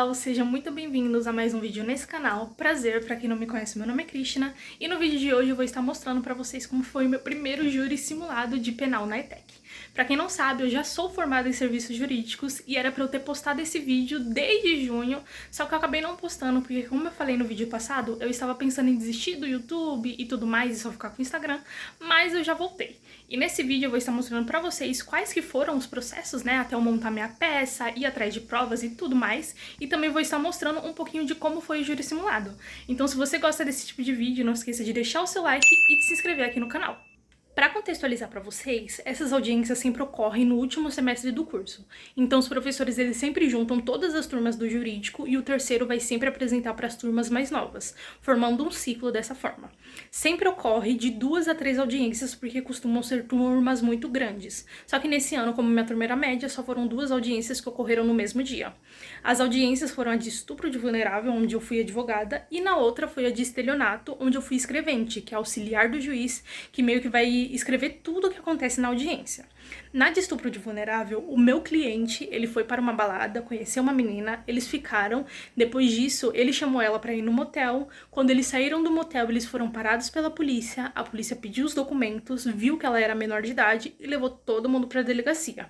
pessoal, sejam muito bem-vindos a mais um vídeo nesse canal. Prazer, pra quem não me conhece, meu nome é Cristina e no vídeo de hoje eu vou estar mostrando pra vocês como foi o meu primeiro júri simulado de penal na ETEC. Pra quem não sabe, eu já sou formada em serviços jurídicos e era pra eu ter postado esse vídeo desde junho, só que eu acabei não postando porque, como eu falei no vídeo passado, eu estava pensando em desistir do YouTube e tudo mais e só ficar com o Instagram, mas eu já voltei. E nesse vídeo eu vou estar mostrando pra vocês quais que foram os processos, né, até eu montar minha peça, ir atrás de provas e tudo mais, e também vou estar mostrando um pouquinho de como foi o júri simulado. Então se você gosta desse tipo de vídeo, não esqueça de deixar o seu like e de se inscrever aqui no canal. Para contextualizar para vocês, essas audiências sempre ocorrem no último semestre do curso. Então os professores eles sempre juntam todas as turmas do jurídico e o terceiro vai sempre apresentar para as turmas mais novas, formando um ciclo dessa forma. Sempre ocorre de 2 a 3 audiências porque costumam ser turmas muito grandes. Só que nesse ano, como minha turma era média, só foram 2 audiências que ocorreram no mesmo dia. As audiências foram a de estupro de vulnerável, onde eu fui advogada, e na outra foi a de estelionato, onde eu fui escrevente, que é auxiliar do juiz, que meio que vai escrever tudo o que acontece na audiência. Na de estupro de vulnerável, o meu cliente, ele foi para uma balada, conheceu uma menina, eles ficaram, depois disso, ele chamou ela para ir no motel, quando eles saíram do motel, eles foram parados pela polícia, a polícia pediu os documentos, viu que ela era menor de idade e levou todo mundo para a delegacia.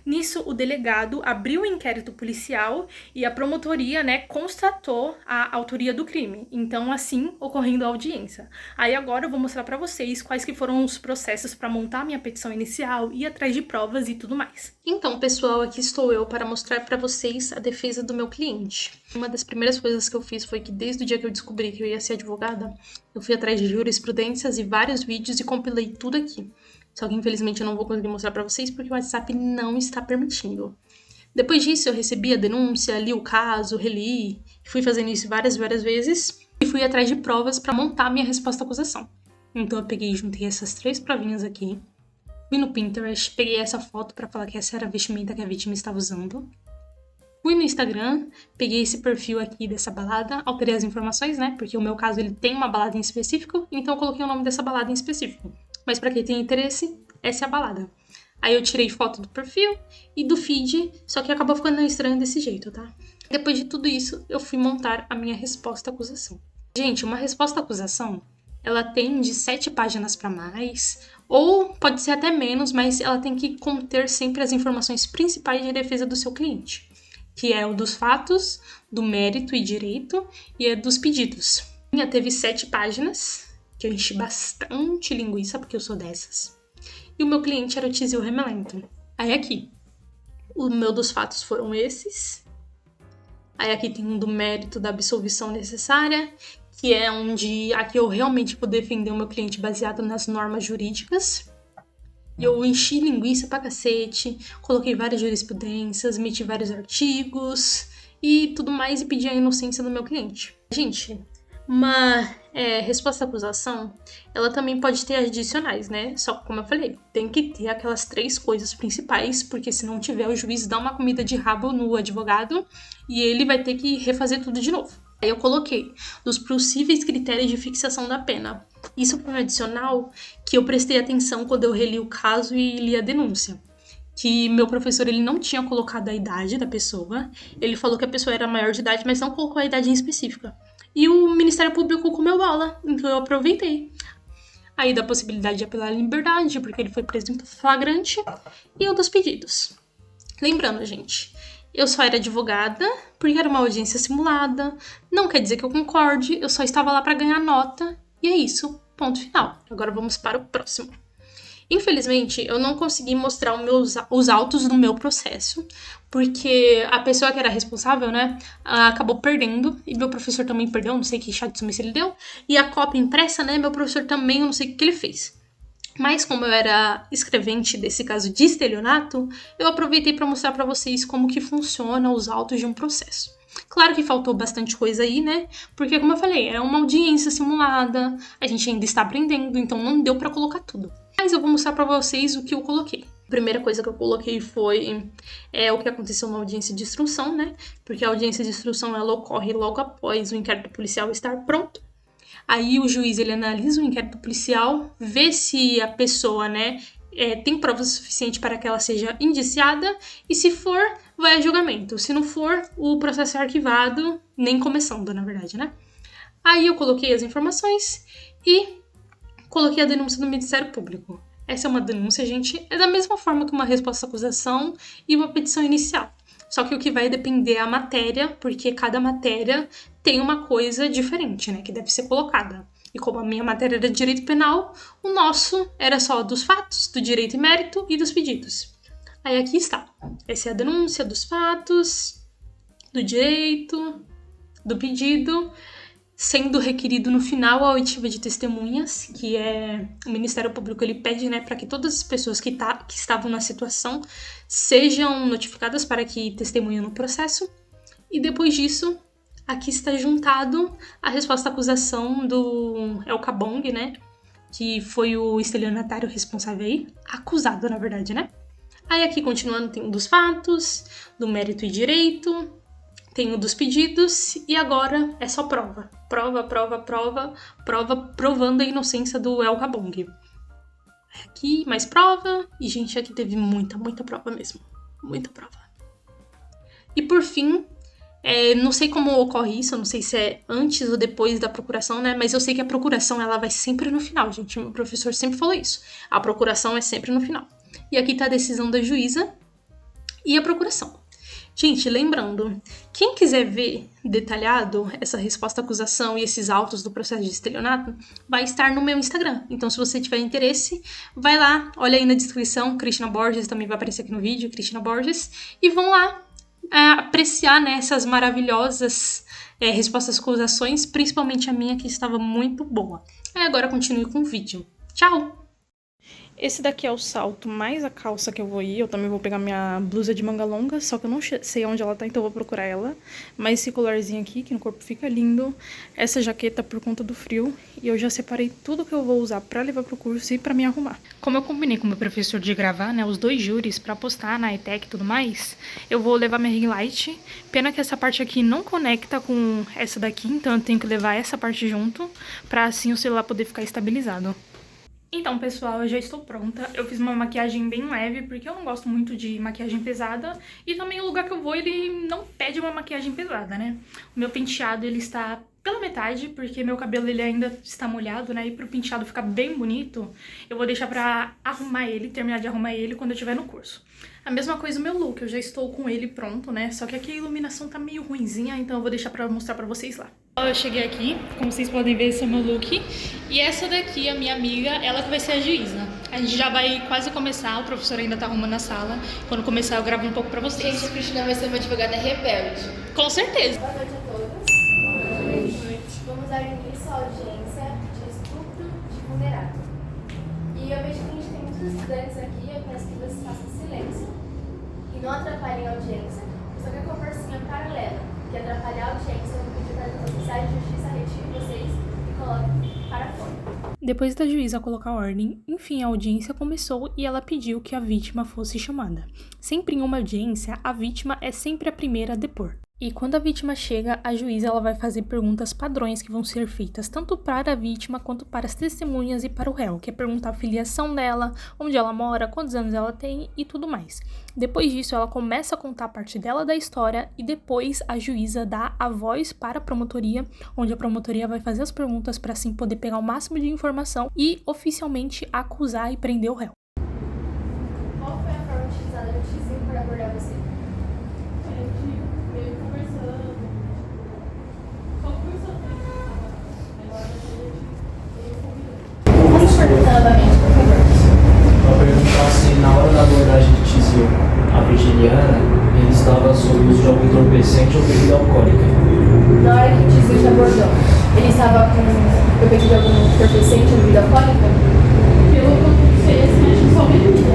Nisso, o delegado abriu o inquérito policial e a promotoria, constatou a autoria do crime. Então, assim, ocorrendo a audiência. Aí agora eu vou mostrar para vocês quais que foram os processos para montar minha petição inicial, ir atrás de provas e tudo mais. Então, pessoal, aqui estou eu para mostrar para vocês a defesa do meu cliente. Uma das primeiras coisas que eu fiz foi que desde o dia que eu descobri que eu ia ser advogada, eu fui atrás de jurisprudências e vários vídeos e compilei tudo aqui. Só que infelizmente eu não vou conseguir mostrar pra vocês porque o WhatsApp não está permitindo. Depois disso eu recebi a denúncia, li o caso, reli, fui fazendo isso várias vezes e fui atrás de provas pra montar minha resposta à acusação. Então eu peguei e juntei essas 3 provinhas aqui, fui no Pinterest, peguei essa foto pra falar que essa era a vestimenta que a vítima estava usando. Fui no Instagram, peguei esse perfil aqui dessa balada, alterei as informações, porque o meu caso ele tem uma balada em específico, então eu coloquei o nome dessa balada em específico. Mas pra quem tem interesse, essa é a balada. Aí eu tirei foto do perfil e do feed, só que acabou ficando estranho desse jeito, tá? Depois de tudo isso, eu fui montar a minha resposta à acusação. Gente, uma resposta à acusação, ela tem de 7 páginas pra mais, ou pode ser até menos, mas ela tem que conter sempre as informações principais de defesa do seu cliente, que é o dos fatos, do mérito e direito, e é dos pedidos. A minha teve 7 páginas, que eu enchi bastante linguiça, porque eu sou dessas. E o meu cliente era o Tizil Remelento. Aí aqui, o meu dos fatos foram esses. Aí aqui tem um do mérito da absolvição necessária, que é onde aqui eu realmente vou defender o meu cliente baseado nas normas jurídicas. E eu enchi linguiça pra cacete, coloquei várias jurisprudências, meti vários artigos e tudo mais e pedi a inocência do meu cliente. Gente, uma resposta à acusação, ela também pode ter adicionais, Só que, como eu falei, tem que ter aquelas 3 coisas principais, porque se não tiver, o juiz dá uma comida de rabo no advogado e ele vai ter que refazer tudo de novo. Aí eu coloquei dos possíveis critérios de fixação da pena. Isso foi um adicional que eu prestei atenção quando eu reli o caso e li a denúncia. Que meu professor ele não tinha colocado a idade da pessoa, ele falou que a pessoa era maior de idade, mas não colocou a idade em específica. E o Ministério Público comeu bola, então eu aproveitei. Aí da possibilidade de apelar à liberdade, porque ele foi preso em flagrante, e o dos pedidos. Lembrando, gente, eu só era advogada, porque era uma audiência simulada, não quer dizer que eu concorde, eu só estava lá para ganhar nota, e é isso, ponto final. Agora vamos para o próximo. Infelizmente, eu não consegui mostrar os autos do meu processo, porque a pessoa que era responsável, acabou perdendo, e meu professor também perdeu, não sei que chá de sumiço ele deu, e a cópia impressa, meu professor também, eu não sei o que ele fez. Mas como eu era escrevente desse caso de estelionato, eu aproveitei para mostrar para vocês como que funciona os autos de um processo. Claro que faltou bastante coisa aí, porque como eu falei, é uma audiência simulada, a gente ainda está aprendendo, então não deu para colocar tudo. Mas eu vou mostrar pra vocês o que eu coloquei. A primeira coisa que eu coloquei foi o que aconteceu na audiência de instrução, Porque a audiência de instrução ela ocorre logo após o inquérito policial estar pronto. Aí o juiz ele analisa o inquérito policial, vê se a pessoa, tem prova suficiente para que ela seja indiciada, e se for, vai a julgamento. Se não for, o processo é arquivado, nem começando, na verdade, né? Aí eu coloquei as informações e coloquei a denúncia do Ministério Público. Essa é uma denúncia, gente, é da mesma forma que uma resposta à acusação e uma petição inicial. Só que o que vai depender é a matéria, porque cada matéria tem uma coisa diferente, né, que deve ser colocada. E como a minha matéria era de direito penal, o nosso era só dos fatos, do direito e mérito e dos pedidos. Aí aqui está. Essa é a denúncia dos fatos, do direito, do pedido, sendo requerido no final a oitiva de testemunhas, que é o Ministério Público, ele pede, né, para que todas as pessoas que estavam na situação sejam notificadas para que testemunhem no processo. E depois disso, aqui está juntado a resposta à acusação do El Kabong, né, que foi o estelionatário responsável aí, acusado, na verdade, né. Aí aqui, continuando, tem o dos fatos, do mérito e direito, tem o dos pedidos, e agora é só prova. Prova, provando a inocência do El Kabong. Aqui, mais prova, e gente, aqui teve muita prova mesmo. Muita prova. E por fim, não sei como ocorre isso, eu não sei se é antes ou depois da procuração, né? Mas eu sei que a procuração, ela vai sempre no final, gente. Meu professor sempre falou isso. A procuração é sempre no final. E aqui tá a decisão da juíza e a procuração. Gente, lembrando, quem quiser ver detalhado essa resposta à acusação e esses autos do processo de estelionato, vai estar no meu Instagram. Então, se você tiver interesse, vai lá, olha aí na descrição, Cristina Borges, também vai aparecer aqui no vídeo, Cristina Borges, e vão lá apreciar, né, essas maravilhosas respostas às acusações, principalmente a minha, que estava muito boa. Agora continue com o vídeo. Tchau! Esse daqui é o salto mais a calça que eu vou ir. Eu também vou pegar minha blusa de manga longa, só que eu não sei onde ela tá, então eu vou procurar ela. Mas esse colarzinho aqui, que no corpo fica lindo. Essa jaqueta por conta do frio. E eu já separei tudo que eu vou usar pra levar pro curso e pra me arrumar. Como eu combinei com o meu professor de gravar, né, os 2 júris pra postar na ETEC e tudo mais, eu vou levar minha ring light. Pena que essa parte aqui não conecta com essa daqui, então eu tenho que levar essa parte junto, pra assim o celular poder ficar estabilizado. Então, pessoal, eu já estou pronta. Eu fiz uma maquiagem bem leve, porque eu não gosto muito de maquiagem pesada. E também o lugar que eu vou, ele não pede uma maquiagem pesada, né? O meu penteado, ele está pela metade, porque meu cabelo, ele ainda está molhado, né? E pro penteado ficar bem bonito, eu vou deixar pra arrumar ele, terminar de arrumar ele quando eu estiver no curso. A mesma coisa o meu look, eu já estou com ele pronto, né? Só que aqui a iluminação tá meio ruinzinha, então eu vou deixar pra mostrar pra vocês lá. Eu cheguei aqui, como vocês podem ver, esse é o meu look. E essa daqui, a minha amiga, ela que vai ser a juíza. A gente já vai quase começar, o professor ainda tá arrumando a sala. Quando começar eu gravo um pouco pra vocês. Gente, a Cristina vai ser uma advogada rebelde. Com certeza. Boa noite a todos. Boa noite. Vamos dar início à audiência de estupro de vulnerável. E eu vejo que a gente tem muitos estudantes aqui, eu peço que vocês façam silêncio e não atrapalhem a audiência. Só que a conversinha paralela, que atrapalhar a audiência, eu vou pedir para que os oficiais de justiça retirem vocês e coloquem para fora. Depois da juíza colocar ordem, enfim, a audiência começou e ela pediu que a vítima fosse chamada. Sempre em uma audiência, a vítima é sempre a primeira a depor. E quando a vítima chega, a juíza ela vai fazer perguntas padrões que vão ser feitas tanto para a vítima quanto para as testemunhas e para o réu, que é perguntar a filiação dela, onde ela mora, quantos anos ela tem e tudo mais. Depois disso, ela começa a contar a parte dela da história e depois a juíza dá a voz para a promotoria, onde a promotoria vai fazer as perguntas para assim poder pegar o máximo de informação e oficialmente acusar e prender o réu. Qual foi a forma utilizada no justiça para abordar você? Para perguntar se na hora da abordagem de Tizio, a virginiana, ele estava sob o uso de algum entorpecente ou bebida alcoólica. Na hora que o Tizio te abordou, ele estava com bebida de algum entorpecente ou bebida alcoólica? Pelo que eu sei, assim, acho que só bebida.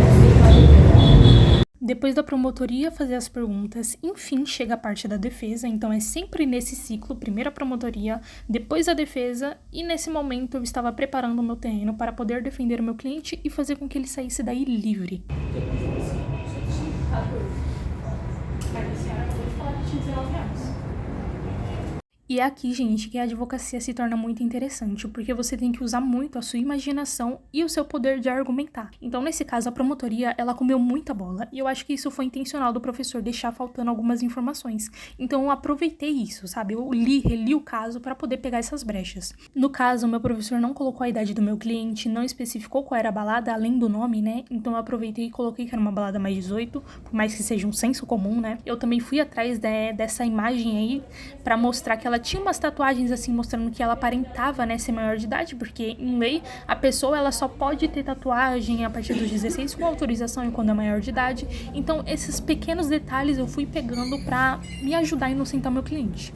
Depois da promotoria fazer as perguntas, enfim, chega a parte da defesa, então é sempre nesse ciclo, primeiro a promotoria, depois a defesa, e nesse momento eu estava preparando o meu terreno para poder defender o meu cliente e fazer com que ele saísse daí livre. E é aqui, gente, que a advocacia se torna muito interessante, porque você tem que usar muito a sua imaginação e o seu poder de argumentar. Então, nesse caso, a promotoria, ela comeu muita bola, e eu acho que isso foi intencional do professor deixar faltando algumas informações. Então, eu aproveitei isso, sabe? Eu reli o caso para poder pegar essas brechas. No caso, o meu professor não colocou a idade do meu cliente, não especificou qual era a balada, além do nome, né? Então, eu aproveitei e coloquei que era uma balada mais 18, por mais que seja um senso comum, né? Eu também fui atrás dessa imagem aí para mostrar que ela tinha umas tatuagens assim mostrando que ela aparentava, né, ser maior de idade, porque em lei a pessoa ela só pode ter tatuagem a partir dos 16 com autorização e quando é maior de idade. Então esses pequenos detalhes eu fui pegando pra me ajudar a inocentar meu cliente.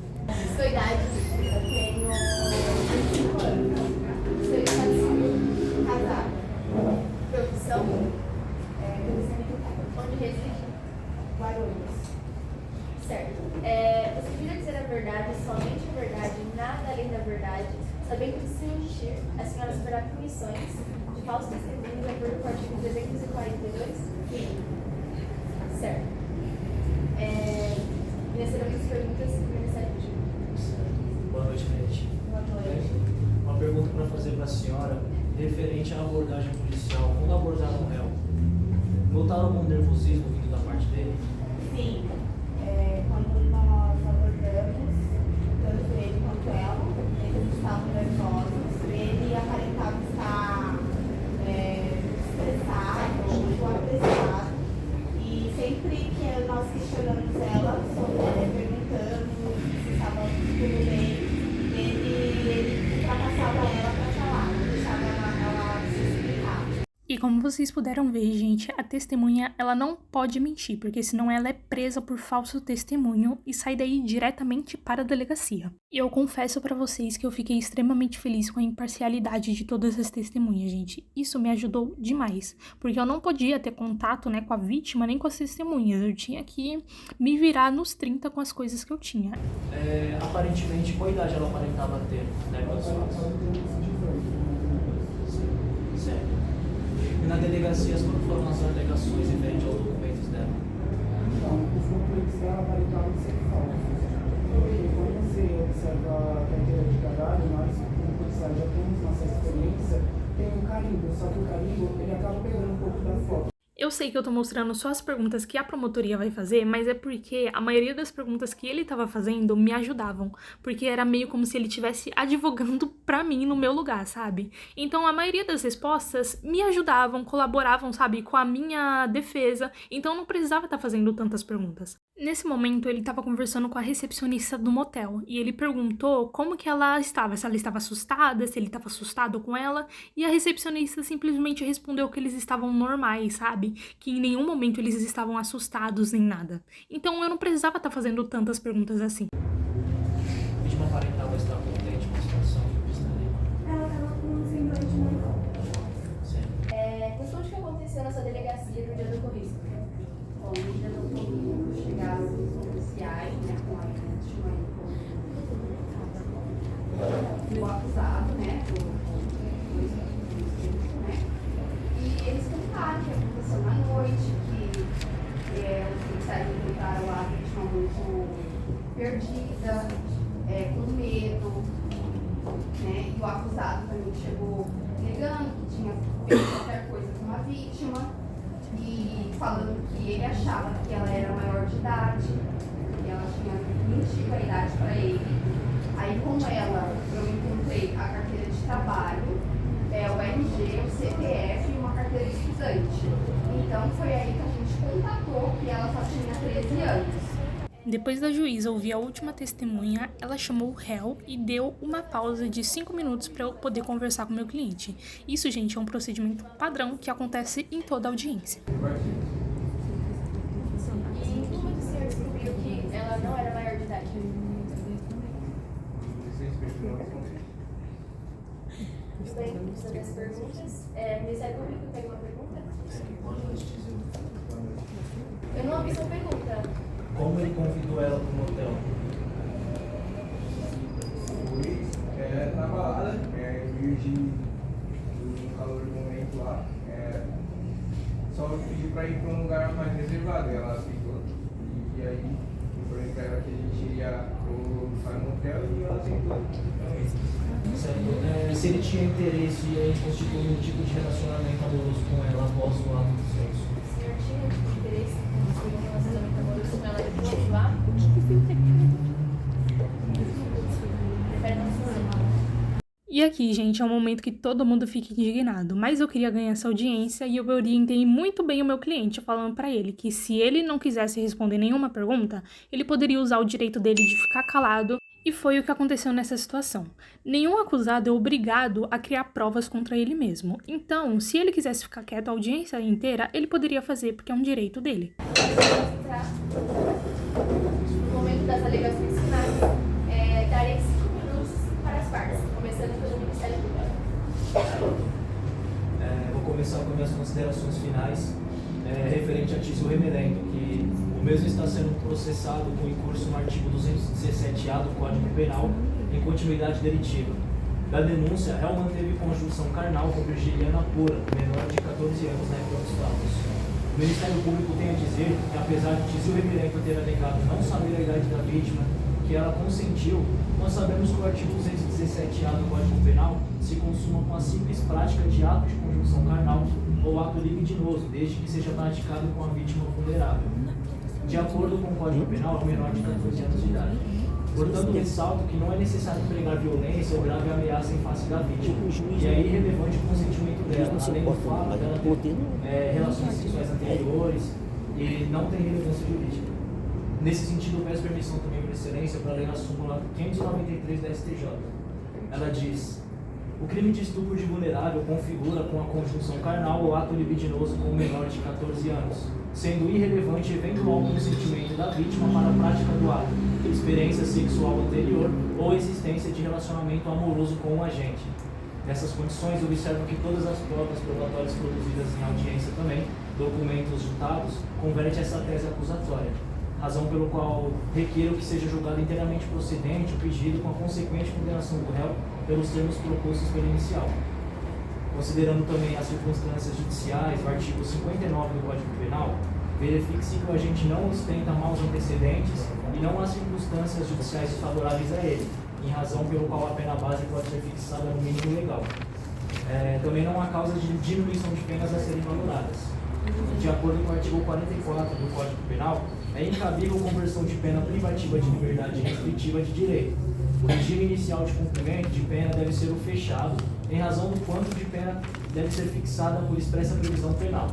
Sua idade, eu tenho 25 anos. Sou estado civil, casado. Profissão, profissão militar. Onde reside? Guarulhos. Certo. Você jura dizer a verdade, somente a verdade, nada além da verdade, sabendo que se mentir, a senhora sofrerá punições de falso testemunho de acordo com o artigo 342? Sim. Certo. Inicialmente as perguntas do Ministério Público. Boa noite, Beth. Boa noite. Uma pergunta para fazer para a senhora, referente à abordagem policial. Quando abordaram o réu, notaram algum nervosismo vindo da parte dele? Sim, quando nós abordamos, tanto ele quanto ela, eles estavam nervosos, ele aparentava estar estressado ou apressado, e sempre que nós questionamos ela, perguntando se estava tudo bem, ele ultrapassava ela para falar, não deixava ela se explicar. E como vocês puderam ver, gente, a testemunha, ela não pode mentir, porque senão ela é presa por falso testemunho e sai daí diretamente para a delegacia. E eu confesso pra vocês que eu fiquei extremamente feliz com a imparcialidade de todas as testemunhas, gente. Isso me ajudou demais, porque eu não podia ter contato, né, com a vítima nem com as testemunhas. Eu tinha que me virar nos 30 com as coisas que eu tinha. Aparentemente, qual idade ela aparentava ter, né, pelos fatos? Certo. E na delegacia, quando foram as alegações referentes aos documentos dela? Então, os documentos dela aparentavam ser falsos. Porque quando você observa a carteira de trabalho, nós, como policiais, já temos nossa experiência, tem um carimbo, só que o carimbo, ele acaba pegando um pouco da foto. Eu sei que eu tô mostrando só as perguntas que a promotoria vai fazer, mas é porque a maioria das perguntas que ele tava fazendo me ajudavam, porque era meio como se ele estivesse advogando pra mim no meu lugar, sabe? Então a maioria das respostas me ajudavam, colaboravam, sabe, com a minha defesa, então eu não precisava estar fazendo tantas perguntas. Nesse momento, ele estava conversando com a recepcionista do motel, e ele perguntou como que ela estava, se ela estava assustada, se ele estava assustado com ela, e a recepcionista simplesmente respondeu que eles estavam normais, sabe? Que em nenhum momento eles estavam assustados nem nada. Então eu não precisava estar fazendo tantas perguntas assim. A vítima aparentava estar contente com a situação que está ali. Ela estava com um semblante muito bom. Certo. Responde o que aconteceu nessa delegacia no dia do ocorrido. Bom, no dia do ocorrido, chegaram os policiais, né, com a o acusado, né, e eles contaram o que aconteceu na noite, que os policiais encontraram a vítima muito perdida, com medo, né, e o acusado também chegou negando que tinha feito qualquer coisa com a vítima e falando que ele achava que ela era maior de idade, que ela tinha mentido a idade para ele. Aí, como eu encontrei a carteira de trabalho, o RG, o CPF e uma carteira de estudante. Então, foi aí que a gente contatou que ela só tinha 13 anos. Depois da juíza ouvir a última testemunha, ela chamou o réu e deu uma pausa de 5 minutos para eu poder conversar com o meu cliente. Isso, gente, é um procedimento padrão que acontece em toda audiência. E como o senhor descobriu que ela não era maior de idade? Tudo bem, sobre as perguntas. O Ministério Público tem uma pergunta? Boa noite, Tizil. Eu não ouvi sua pergunta. Como ele convidou ela para o motel? Fui na balada, virgem do calor do momento lá. Só pedi pra ir pra um lugar mais reservado, ela aceitou. E aí falei pra ela que a gente iria para um motel e ela tentou. Certo. Se ele tinha interesse em constituir um tipo de relacionamento amoroso com ela após o ato do sexo. O senhor tinha interesse em construir um relacionamento amoroso com ela depois do ato? Prefere não falar. E aqui, gente, é um momento que todo mundo fica indignado, mas eu queria ganhar essa audiência e eu orientei muito bem o meu cliente, falando pra ele que se ele não quisesse responder nenhuma pergunta, ele poderia usar o direito dele de ficar calado, e foi o que aconteceu nessa situação. Nenhum acusado é obrigado a criar provas contra ele mesmo, então, se ele quisesse ficar quieto a audiência inteira, ele poderia fazer, porque é um direito dele. No momento das alegações finais, darei 5 minutos para as partes, começando pelo Ministério Público. Vou começar com minhas considerações finais referente a Tísio Remelento, que o mesmo está sendo processado com incurso no artigo 217-A do Código Penal em continuidade delitiva. Da denúncia, réu manteve conjunção carnal com Virgiliana Pura, menor de 14 anos na época dos fatos. O Ministério Público tem a dizer que, apesar de Tísio Remelento ter alegado não saber a idade da vítima, que ela consentiu, nós sabemos que o artigo 217-A do Código Penal se consuma com a simples prática de ato de conjunção carnal ou ato libidinoso, desde que seja praticado com a vítima vulnerável. De acordo com o Código Penal, o menor de 14 anos de idade. Portanto, ressalto que não é necessário empregar violência ou grave ameaça em face da vítima, e é irrelevante o consentimento dela, além do fato dela ter relações sexuais anteriores e não tem relevância jurídica. Nesse sentido, eu peço permissão também, por excelência, para ler a súmula 593 da STJ. Ela diz: o crime de estupro de vulnerável configura com a conjunção carnal ou ato libidinoso com o menor de 14 anos, sendo irrelevante eventual consentimento da vítima para a prática do ato, experiência sexual anterior ou existência de relacionamento amoroso com o agente. Nessas condições, observo que todas as provas probatórias produzidas em audiência também, documentos juntados, convertem essa tese acusatória, razão pelo qual requiro que seja julgado inteiramente procedente o pedido com a consequente condenação do réu pelos termos propostos pelo inicial. Considerando também as circunstâncias judiciais do artigo 59 do Código Penal, verifique-se que o agente não ostenta maus antecedentes e não há circunstâncias judiciais favoráveis a ele, em razão pelo qual a pena base pode ser fixada no mínimo legal. Também não há causas de diminuição de penas a serem valoradas. De acordo com o artigo 44 do Código Penal, é incabível conversão de pena privativa de liberdade restritiva de direito. O regime inicial de cumprimento de pena deve ser o fechado, em razão do quanto de pena deve ser fixada por expressa previsão penal.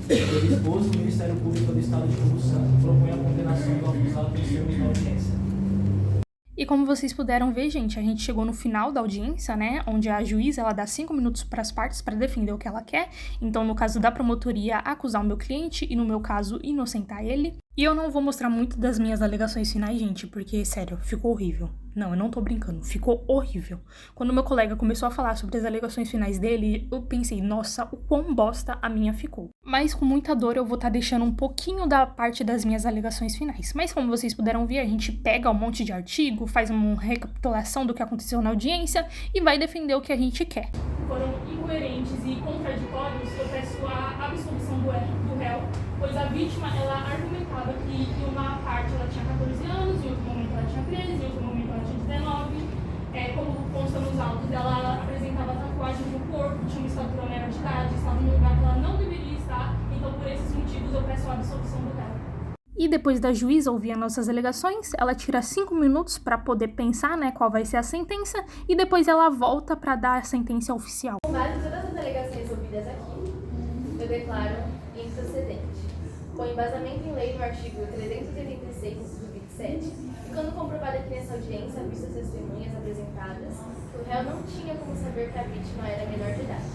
Pelo exposto, o Ministério Público do Estado de Espírito Santo propõe a condenação do acusado pelos termos da audiência. E como vocês puderam ver, gente, a gente chegou no final da audiência, né, onde a juíza, ela dá 5 minutos para as partes para defender o que ela quer. Então, no caso da promotoria, acusar o meu cliente e, no meu caso, inocentar ele. E eu não vou mostrar muito das minhas alegações finais, gente, porque, sério, ficou horrível. Não, eu não tô brincando, ficou horrível. Quando meu colega começou a falar sobre as alegações finais dele, eu pensei, nossa, o quão bosta a minha ficou. Mas com muita dor eu vou estar deixando um pouquinho da parte das minhas alegações finais. Mas como vocês puderam ver, a gente pega um monte de artigo, faz uma recapitulação do que aconteceu na audiência e vai defender o que a gente quer. Foram incoerentes e contraditórios, eu peço a absolvição do réu, pois a vítima, ela argumentava que em uma parte ela tinha 14 anos, em outro momento ela tinha 13, em outro momento ela tinha 19. Como consta nos autos, ela apresentava tatuagem no corpo, tinha uma estatura menor de idade, estava em um lugar que ela não deveria estar, então por esses motivos eu peço a absolvição do réu. E depois da juíza ouvir as nossas alegações, ela tira 5 minutos para poder pensar, né, qual vai ser a sentença, e depois ela volta para dar a sentença oficial. Com base em todas as alegações ouvidas aqui, eu declaro improcedente. Com embasamento em lei no artigo 386, inciso 27, ficando comprovado aqui nessa audiência, vistas as testemunhas apresentadas, que o réu não tinha como saber que a vítima era menor de idade.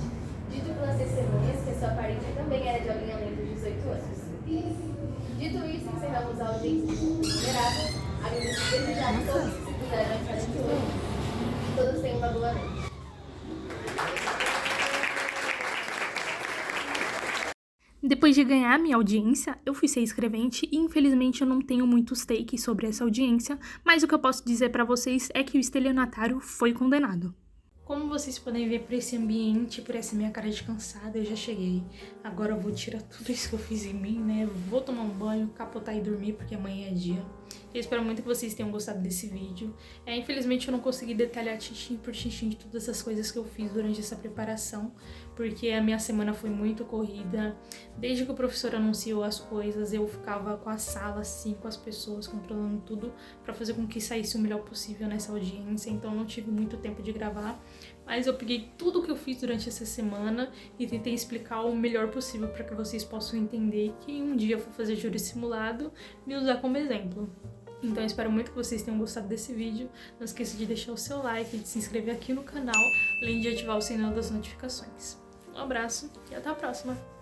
Dito pelas testemunhas que a sua parente também era de alguém além dos 18 anos. Dito isso, encerramos a audiência de vulnerável. Agradeço desde já a todos que se puderam estar aqui hoje. Todos tenham uma boa noite. Depois de ganhar minha audiência, eu fui ser escrevente e infelizmente eu não tenho muitos takes sobre essa audiência, mas o que eu posso dizer pra vocês é que o estelionatário foi condenado. Como vocês podem ver por esse ambiente, por essa minha cara de cansada, eu já cheguei. Agora eu vou tirar tudo isso que eu fiz em mim, né? Vou tomar um banho, capotar e dormir, porque amanhã é dia. Eu espero muito que vocês tenham gostado desse vídeo. Infelizmente eu não consegui detalhar tintim por tintim de todas as coisas que eu fiz durante essa preparação, porque a minha semana foi muito corrida. Desde que o professor anunciou as coisas, eu ficava com a sala assim, com as pessoas, controlando tudo para fazer com que saísse o melhor possível nessa audiência, então não tive muito tempo de gravar. Mas eu peguei tudo o que eu fiz durante essa semana e tentei explicar o melhor possível para que vocês possam entender que um dia eu for fazer júri simulado, me usar como exemplo. Então eu espero muito que vocês tenham gostado desse vídeo. Não esqueça de deixar o seu like, de se inscrever aqui no canal, além de ativar o sininho das notificações. Um abraço e até a próxima!